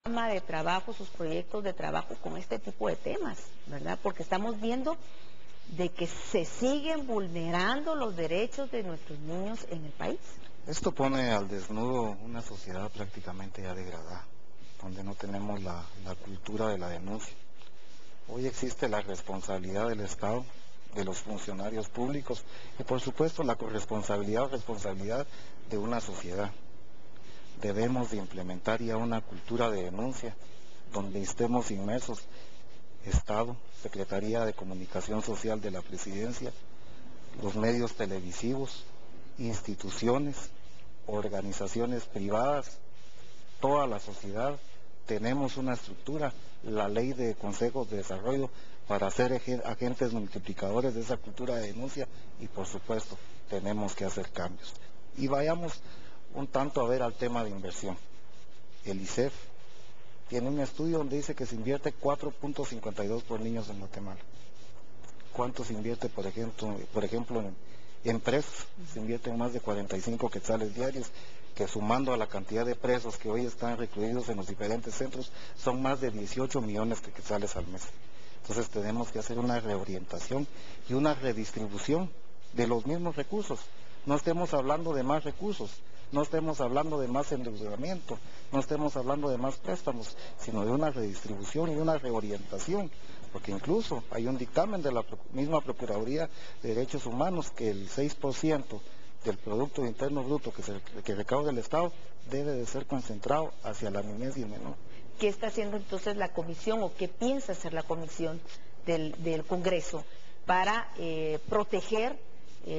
programa de trabajo, sus proyectos de trabajo con este tipo de temas, ¿verdad? Porque estamos viendo de que se siguen vulnerando los derechos de nuestros niños en el país. Esto pone al desnudo una sociedad prácticamente ya degradada, donde no tenemos la cultura de la denuncia. Hoy existe la responsabilidad del Estado, de los funcionarios públicos y por supuesto la corresponsabilidad o responsabilidad de una sociedad. Debemos de implementar ya una cultura de denuncia donde estemos inmersos Estado, Secretaría de Comunicación Social de la Presidencia, los medios televisivos, instituciones, organizaciones privadas, toda la sociedad. Tenemos una estructura, la ley de consejos de desarrollo para ser agentes multiplicadores de esa cultura de denuncia y por supuesto tenemos que hacer cambios. Y vayamos un tanto a ver al tema de inversión. El ICEF tiene un estudio donde dice que se invierte 4.52 por niños en Guatemala. ¿Cuánto se invierte, por ejemplo en presos? Se invierten más de 45 quetzales diarios, que sumando a la cantidad de presos que hoy están recluidos en los diferentes centros, son más de 18 millones de quetzales al mes. Entonces tenemos que hacer una reorientación y una redistribución de los mismos recursos. No estemos hablando de más recursos, no estemos hablando de más endeudamiento, no estemos hablando de más préstamos, sino de una redistribución y una reorientación, porque incluso hay un dictamen de la misma Procuraduría de Derechos Humanos que el 6% del Producto Interno Bruto que recauda el Estado debe de ser concentrado hacia la niñez y el menor. ¿Qué está haciendo entonces la comisión o qué piensa hacer la comisión del Congreso para proteger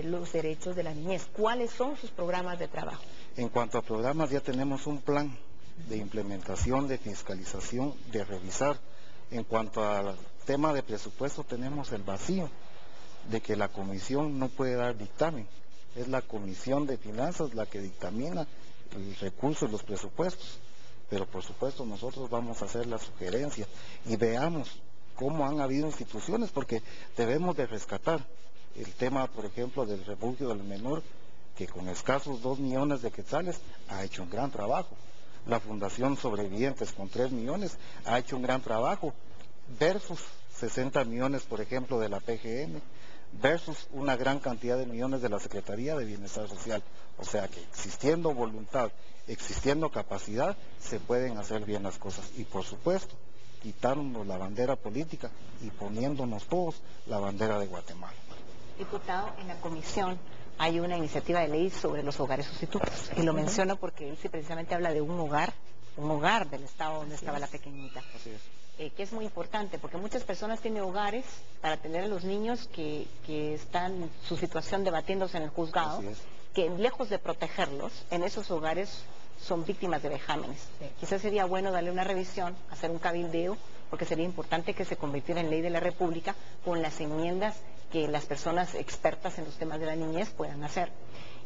los derechos de la niñez? ¿Cuáles son sus programas de trabajo? En cuanto a programas, ya tenemos un plan de implementación, de fiscalización, de revisar. En cuanto al tema de presupuesto, tenemos el vacío de que la comisión no puede dar dictamen. Es la Comisión de Finanzas la que dictamina el recurso y los presupuestos. Pero por supuesto nosotros vamos a hacer la sugerencia y veamos cómo han habido instituciones, porque debemos de rescatar el tema, por ejemplo, del refugio del menor, que con escasos 2 millones de quetzales ha hecho un gran trabajo. La Fundación Sobrevivientes con 3 millones ha hecho un gran trabajo, versus 60 millones, por ejemplo, de la PGM, versus una gran cantidad de millones de la Secretaría de Bienestar Social. O sea que existiendo voluntad, existiendo capacidad, se pueden hacer bien las cosas. Y por supuesto, quitándonos la bandera política y poniéndonos todos la bandera de Guatemala. Diputado, en la comisión hay una iniciativa de ley sobre los hogares sustitutos. Y lo menciono porque él sí precisamente habla de un hogar del estado donde estaba la pequeñita. Así es. Que es muy importante, porque muchas personas tienen hogares para atender a los niños que están en su situación debatiéndose en el juzgado, que lejos de protegerlos, en esos hogares son víctimas de vejámenes. Sí. Quizás sería bueno darle una revisión, hacer un cabildeo, porque sería importante que se convirtiera en ley de la República con las enmiendas que las personas expertas en los temas de la niñez puedan hacer.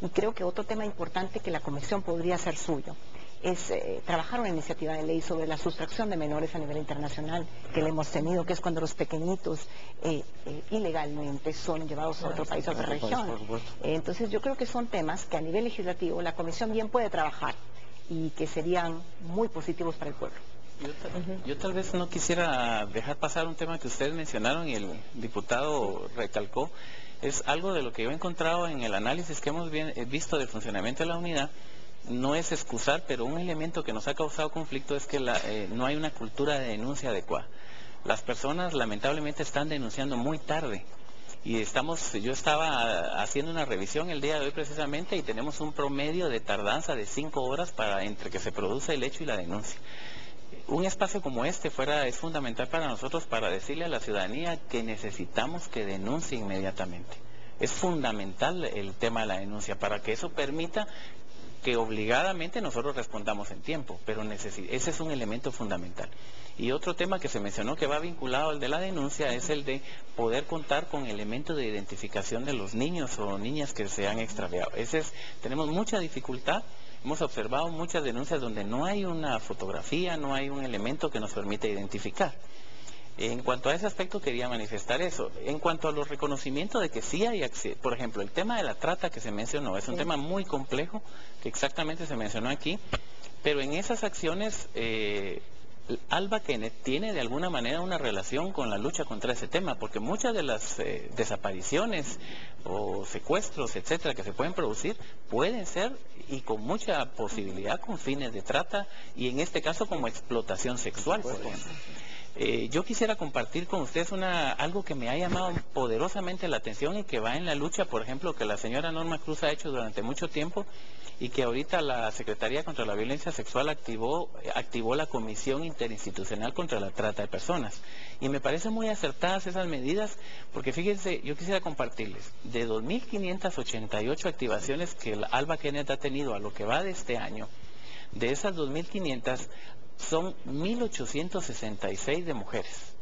Y creo que otro tema importante que la comisión podría hacer suyo es trabajar una iniciativa de ley sobre la sustracción de menores a nivel internacional, que le hemos tenido, que es cuando los pequeñitos ilegalmente son llevados a otro país, a otra región. Entonces yo creo que son temas que a nivel legislativo la comisión bien puede trabajar y que serían muy positivos para el pueblo. Yo tal vez no quisiera dejar pasar un tema que ustedes mencionaron y el diputado recalcó. Es algo de lo que yo he encontrado en el análisis que hemos visto del funcionamiento de la unidad. No es excusar, pero un elemento que nos ha causado conflicto es que no hay una cultura de denuncia adecuada. Las personas lamentablemente están denunciando muy tarde. Y yo estaba haciendo una revisión el día de hoy precisamente y tenemos un promedio de tardanza de 5 horas entre que se produce el hecho y la denuncia. Un espacio como este es fundamental para nosotros para decirle a la ciudadanía que necesitamos que denuncie inmediatamente. Es fundamental el tema de la denuncia para que eso permita que obligadamente nosotros respondamos en tiempo, pero ese es un elemento fundamental. Y otro tema que se mencionó que va vinculado al de la denuncia es el de poder contar con elementos de identificación de los niños o niñas que se han extraviado. Tenemos mucha dificultad. Hemos observado muchas denuncias donde no hay una fotografía, no hay un elemento que nos permita identificar. En cuanto a ese aspecto quería manifestar eso. En cuanto a los reconocimientos de que sí hay acceso, por ejemplo, el tema de la trata que se mencionó, es un tema muy complejo que exactamente se mencionó aquí, pero en esas acciones Alba Kenneth tiene de alguna manera una relación con la lucha contra ese tema, porque muchas de las desapariciones o secuestros, etcétera, que se pueden producir, pueden ser, y con mucha posibilidad, con fines de trata, y en este caso como explotación sexual, por ejemplo. Yo quisiera compartir con ustedes algo que me ha llamado poderosamente la atención y que va en la lucha, por ejemplo, que la señora Norma Cruz ha hecho durante mucho tiempo, y que ahorita la Secretaría contra la Violencia Sexual activó la Comisión Interinstitucional contra la Trata de Personas. Y me parecen muy acertadas esas medidas, porque fíjense, yo quisiera compartirles, de 2.588 activaciones que el Alba Kenneth ha tenido a lo que va de este año, de esas 2.500 son 1.866 de mujeres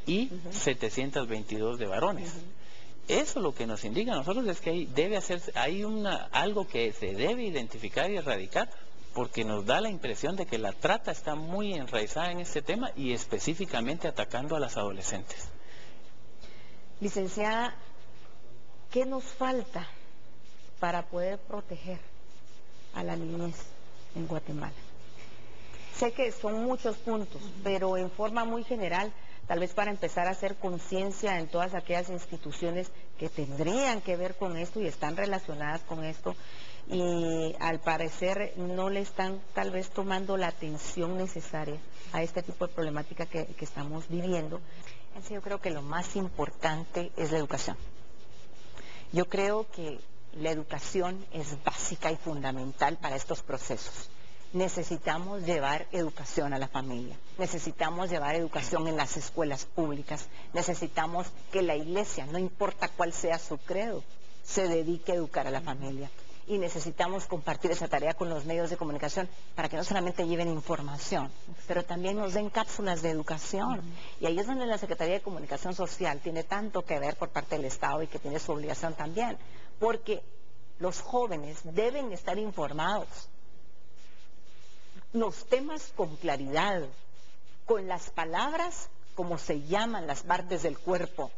y 722 de varones. Eso lo que nos indica a nosotros es que hay algo que se debe identificar y erradicar, porque nos da la impresión de que la trata está muy enraizada en este tema y específicamente atacando a las adolescentes. Licenciada, ¿qué nos falta para poder proteger a la niñez en Guatemala? Sé que son muchos puntos, pero en forma muy general, tal vez para empezar a hacer conciencia en todas aquellas instituciones que tendrían que ver con esto y están relacionadas con esto, y al parecer no le están tal vez tomando la atención necesaria a este tipo de problemática que estamos viviendo. Yo creo que lo más importante es la educación. Yo creo que la educación es básica y fundamental para estos procesos. Necesitamos llevar educación a la familia, necesitamos llevar educación en las escuelas públicas, necesitamos que la iglesia, no importa cuál sea su credo, se dedique a educar a la familia. Y necesitamos compartir esa tarea con los medios de comunicación para que no solamente lleven información, pero también nos den cápsulas de educación. Y ahí es donde la Secretaría de Comunicación Social tiene tanto que ver por parte del Estado y que tiene su obligación también, porque los jóvenes deben estar informados. Los temas con claridad, con las palabras como se llaman las partes del cuerpo,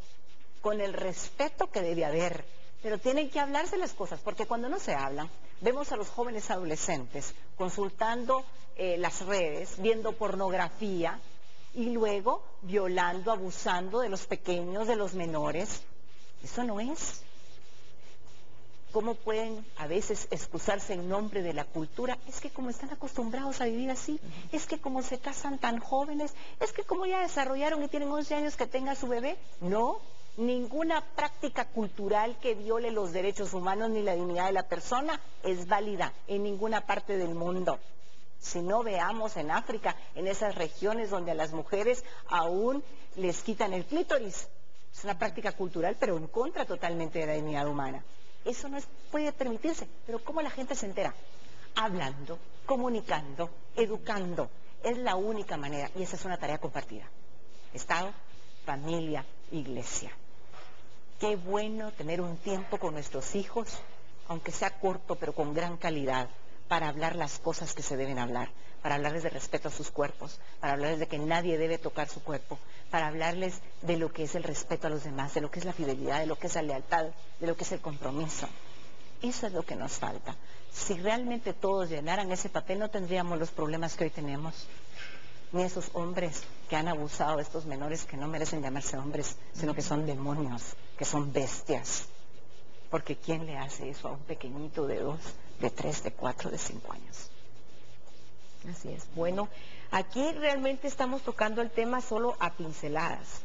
con el respeto que debe haber, pero tienen que hablarse las cosas, porque cuando no se hablan, vemos a los jóvenes adolescentes consultando las redes, viendo pornografía y luego violando, abusando de los pequeños, de los menores. Eso no es. ¿Cómo pueden a veces excusarse en nombre de la cultura? Es que como están acostumbrados a vivir así, es que como se casan tan jóvenes, es que como ya desarrollaron y tienen 11 años que tenga su bebé. No, ninguna práctica cultural que viole los derechos humanos ni la dignidad de la persona es válida en ninguna parte del mundo. Si no, veamos en África, en esas regiones donde a las mujeres aún les quitan el clítoris. Es una práctica cultural, pero en contra totalmente de la dignidad humana. Eso no puede permitirse, pero ¿cómo la gente se entera? Hablando, comunicando, educando. Es la única manera, y esa es una tarea compartida. Estado, familia, iglesia. Qué bueno tener un tiempo con nuestros hijos, aunque sea corto, pero con gran calidad, para hablar las cosas que se deben hablar, para hablarles de respeto a sus cuerpos, para hablarles de que nadie debe tocar su cuerpo, para hablarles de lo que es el respeto a los demás, de lo que es la fidelidad, de lo que es la lealtad, de lo que es el compromiso. Eso es lo que nos falta. Si realmente todos llenaran ese papel, no tendríamos los problemas que hoy tenemos, ni esos hombres que han abusado de estos menores que no merecen llamarse hombres, sino que son demonios, que son bestias. Porque ¿quién le hace eso a un pequeñito de 2, de 3, de 4, de 5 años? Así es. Bueno, aquí realmente estamos tocando el tema solo a pinceladas,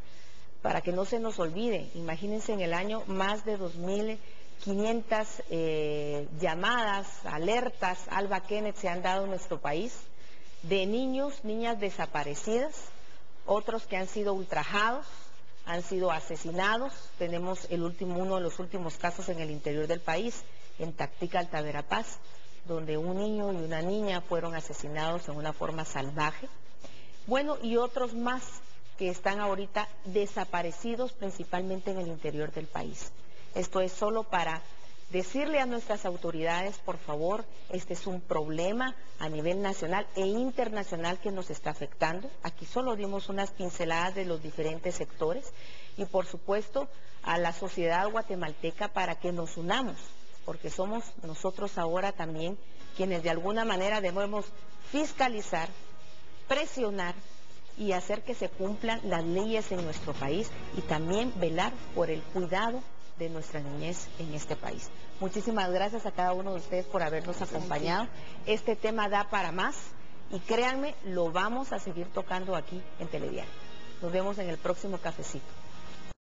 para que no se nos olvide. Imagínense en el año más de 2.500 llamadas, alertas, Alba Kenneth se han dado en nuestro país, de niños, niñas desaparecidas, otros que han sido ultrajados, han sido asesinados. Tenemos uno de los últimos casos en el interior del país, en Tactica, Alta Verapaz, donde un niño y una niña fueron asesinados en una forma salvaje. Bueno, y otros más que están ahorita desaparecidos, principalmente en el interior del país. Esto es solo para decirle a nuestras autoridades, por favor, este es un problema a nivel nacional e internacional que nos está afectando. Aquí solo dimos unas pinceladas de los diferentes sectores y, por supuesto, a la sociedad guatemalteca para que nos unamos, porque somos nosotros ahora también quienes de alguna manera debemos fiscalizar, presionar y hacer que se cumplan las leyes en nuestro país y también velar por el cuidado de nuestra niñez en este país. Muchísimas gracias a cada uno de ustedes por habernos acompañado. Este tema da para más y créanme, lo vamos a seguir tocando aquí en Telediario. Nos vemos en el próximo cafecito.